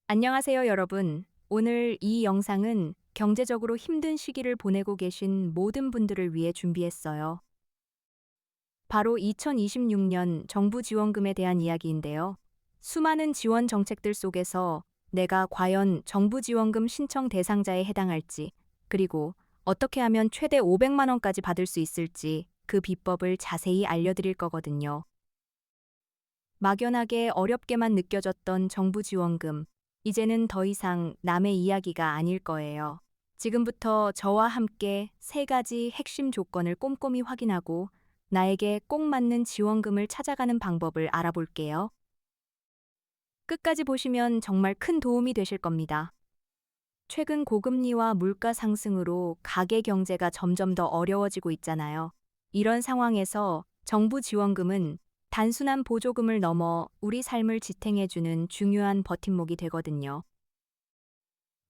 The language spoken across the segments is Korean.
안녕하세요, 여러분. 오늘 이 영상은 경제적으로 힘든 시기를 보내고 계신 모든 분들을 위해 준비했어요. 바로 2026년 정부 지원금에 대한 이야기인데요. 수많은 지원 정책들 속에서 내가 과연 정부 지원금 신청 대상자에 해당할지, 그리고 어떻게 하면 최대 500만 원까지 받을 수 있을지 그 비법을 자세히 알려드릴 거거든요. 막연하게 어렵게만 느껴졌던 정부 지원금, 이제는 더 이상 남의 이야기가 아닐 거예요. 지금부터 저와 함께 세 가지 핵심 조건을 꼼꼼히 확인하고 나에게 꼭 맞는 지원금을 찾아가는 방법을 알아볼게요. 끝까지 보시면 정말 큰 도움이 되실 겁니다. 최근 고금리와 물가 상승으로 가계 경제가 점점 더 어려워지고 있잖아요. 이런 상황에서 정부 지원금은 단순한 보조금을 넘어 우리 삶을 지탱해주는 중요한 버팀목이 되거든요.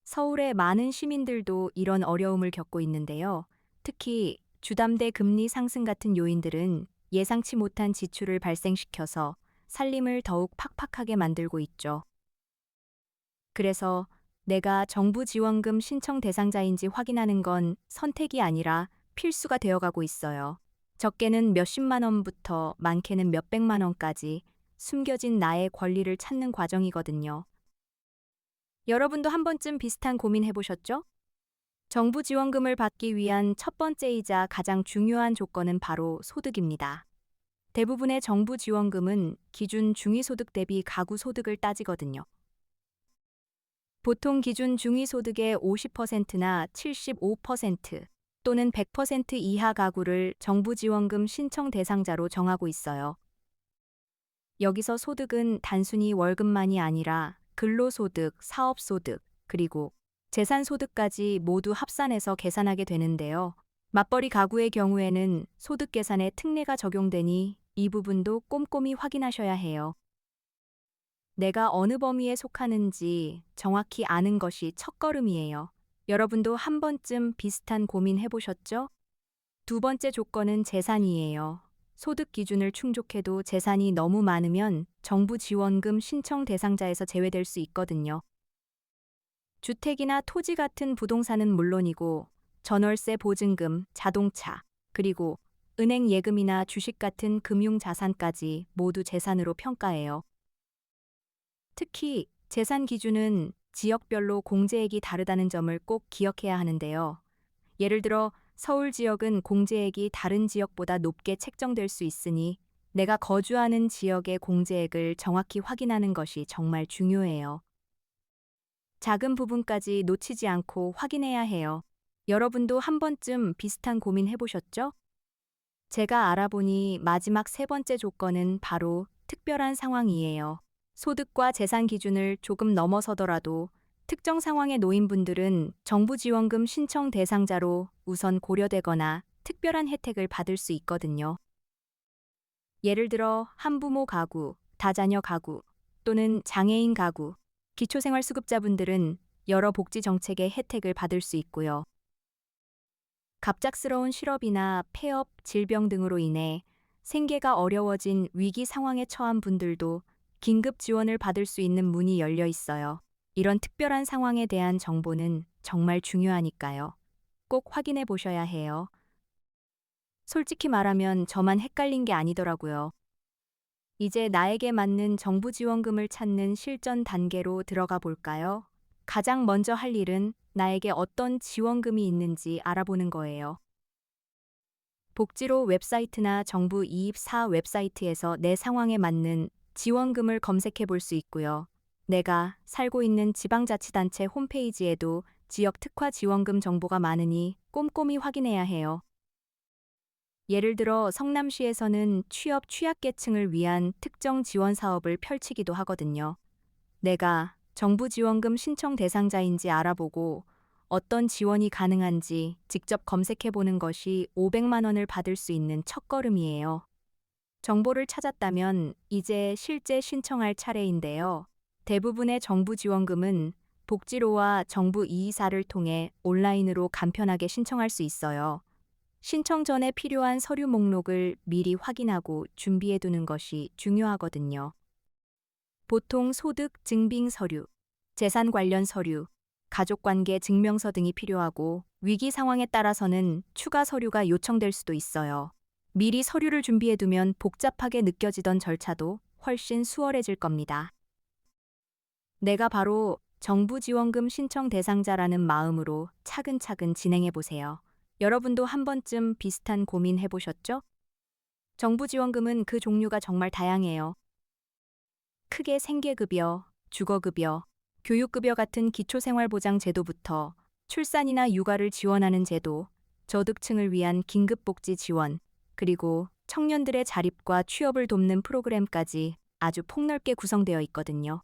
서울의 많은 시민들도 이런 어려움을 겪고 있는데요. 특히 주담대 금리 상승 같은 요인들은 예상치 못한 지출을 발생시켜서 살림을 더욱 팍팍하게 만들고 있죠. 그래서 내가 정부 지원금 신청 대상자인지 확인하는 건 선택이 아니라 필수가 되어가고 있어요. 적게는 몇십만 원부터 많게는 몇백만 원까지 숨겨진 나의 권리를 찾는 과정이거든요. 여러분도 한 번쯤 비슷한 고민 해보셨죠? 정부 지원금을 받기 위한 첫 번째이자 가장 중요한 조건은 바로 소득입니다. 대부분의 정부 지원금은 기준 중위소득 대비 가구 소득을 따지거든요. 보통 기준 중위소득의 50%나 75% 또는 100% 이하 가구를 정부 지원금 신청 대상자로 정하고 있어요. 여기서 소득은 단순히 월급만이 아니라 근로소득, 사업소득, 그리고 재산소득까지 모두 합산해서 계산하게 되는데요. 맞벌이 가구의 경우에는 소득 계산에 특례가 적용되니 이 부분도 꼼꼼히 확인하셔야 해요. 내가 어느 범위에 속하는지 정확히 아는 것이 첫걸음이에요. 여러분도 한 번쯤 비슷한 고민 해보셨죠? 두 번째 조건은 재산이에요. 소득 기준을 충족해도 재산이 너무 많으면 정부 지원금 신청 대상자에서 제외될 수 있거든요. 주택이나 토지 같은 부동산은 물론이고 전월세 보증금, 자동차, 그리고 은행 예금이나 주식 같은 금융 자산까지 모두 재산으로 평가해요. 특히 재산 기준은 지역별로 공제액이 다르다는 점을 꼭 기억해야 하는데요. 예를 들어 서울 지역은 공제액이 다른 지역보다 높게 책정될 수 있으니 내가 거주하는 지역의 공제액을 정확히 확인하는 것이 정말 중요해요. 작은 부분까지 놓치지 않고 확인해야 해요. 여러분도 한 번쯤 비슷한 고민 해보셨죠? 제가 알아보니 마지막 세 번째 조건은 바로 특별한 상황이에요. 소득과 재산 기준을 조금 넘어서더라도 특정 상황에 놓인 분들은 정부 지원금 신청 대상자로 우선 고려되거나 특별한 혜택을 받을 수 있거든요. 예를 들어 한부모 가구, 다자녀 가구 또는 장애인 가구, 기초생활수급자분들은 여러 복지 정책의 혜택을 받을 수 있고요. 갑작스러운 실업이나 폐업, 질병 등으로 인해 생계가 어려워진 위기 상황에 처한 분들도 긴급 지원을 받을 수 있는 문이 열려 있어요. 이런 특별한 상황에 대한 정보는 정말 중요하니까요. 꼭 확인해 보셔야 해요. 솔직히 말하면 저만 헷갈린 게 아니더라고요. 이제 나에게 맞는 정부 지원금을 찾는 실전 단계로 들어가 볼까요? 가장 먼저 할 일은 나에게 어떤 지원금이 있는지 알아보는 거예요. 복지로 웹사이트나 정부 이입사 웹사이트에서 내 상황에 맞는 지원금을 검색해 볼 수 있고요. 내가 살고 있는 지방자치단체 홈페이지에도 지역 특화 지원금 정보가 많으니 꼼꼼히 확인해야 해요. 예를 들어 성남시에서는 취업 취약계층을 위한 특정 지원 사업을 펼치기도 하거든요. 내가 정부 지원금 신청 대상자인지 알아보고 어떤 지원이 가능한지 직접 검색해 보는 것이 500만 원을 받을 수 있는 첫걸음이에요. 정보를 찾았다면 이제 실제 신청할 차례인데요. 대부분의 정부 지원금은 복지로와 정부 이의사를 통해 온라인으로 간편하게 신청할 수 있어요. 신청 전에 필요한 서류 목록을 미리 확인하고 준비해 두는 것이 중요하거든요. 보통 소득 증빙 서류, 재산 관련 서류, 가족관계 증명서 등이 필요하고 위기 상황에 따라서는 추가 서류가 요청될 수도 있어요. 미리 서류를 준비해두면 복잡하게 느껴지던 절차도 훨씬 수월해질 겁니다. 내가 바로 정부 지원금 신청 대상자라는 마음으로 차근차근 진행해 보세요. 여러분도 한 번쯤 비슷한 고민 해보셨죠? 정부 지원금은 그 종류가 정말 다양해요. 크게 생계급여, 주거급여, 교육급여 같은 기초생활보장 제도부터 출산이나 육아를 지원하는 제도, 저득층을 위한 긴급복지 지원, 그리고 청년들의 자립과 취업을 돕는 프로그램까지 아주 폭넓게 구성되어 있거든요.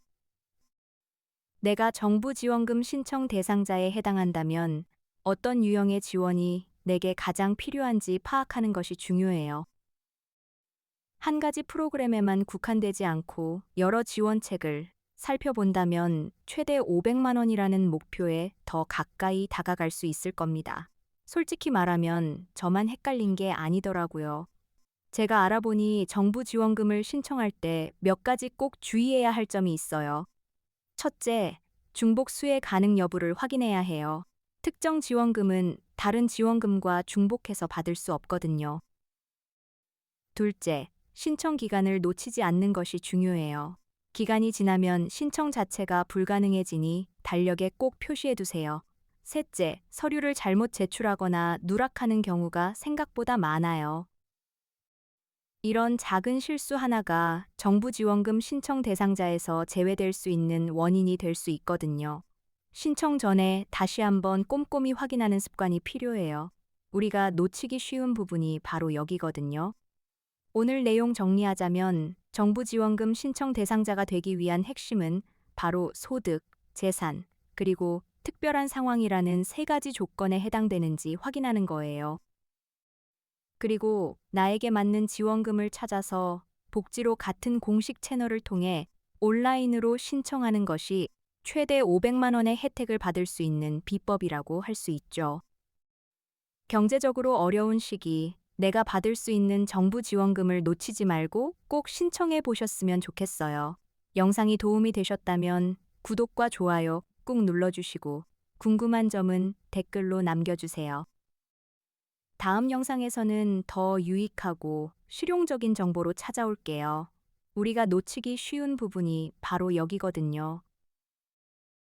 내가 정부 지원금 신청 대상자에 해당한다면 어떤 유형의 지원이 내게 가장 필요한지 파악하는 것이 중요해요. 한 가지 프로그램에만 국한되지 않고 여러 지원책을 살펴본다면 최대 500만 원이라는 목표에 더 가까이 다가갈 수 있을 겁니다. 솔직히 말하면 저만 헷갈린 게 아니더라고요. 제가 알아보니 정부 지원금을 신청할 때 몇 가지 꼭 주의해야 할 점이 있어요. 첫째, 중복 수혜 가능 여부를 확인해야 해요. 특정 지원금은 다른 지원금과 중복해서 받을 수 없거든요. 둘째, 신청 기간을 놓치지 않는 것이 중요해요. 기간이 지나면 신청 자체가 불가능해지니 달력에 꼭 표시해 두세요. 셋째, 서류를 잘못 제출하거나 누락하는 경우가 생각보다 많아요. 이런 작은 실수 하나가 정부 지원금 신청 대상자에서 제외될 수 있는 원인이 될 수 있거든요. 신청 전에 다시 한번 꼼꼼히 확인하는 습관이 필요해요. 우리가 놓치기 쉬운 부분이 바로 여기거든요. 오늘 내용 정리하자면 정부 지원금 신청 대상자가 되기 위한 핵심은 바로 소득, 재산, 그리고 특별한 상황이라는 세 가지 조건에 해당되는지 확인하는 거예요. 그리고 나에게 맞는 지원금을 찾아서 복지로 같은 공식 채널을 통해 온라인으로 신청하는 것이 최대 500만 원의 혜택을 받을 수 있는 비법이라고 할 수 있죠. 경제적으로 어려운 시기, 내가 받을 수 있는 정부 지원금을 놓치지 말고 꼭 신청해 보셨으면 좋겠어요. 영상이 도움이 되셨다면 구독과 좋아요 꾹 눌러주시고 궁금한 점은 댓글로 남겨주세요. 다음 영상에서는 더 유익하고 실용적인 정보로 찾아올게요. 우리가 놓치기 쉬운 부분이 바로 여기거든요.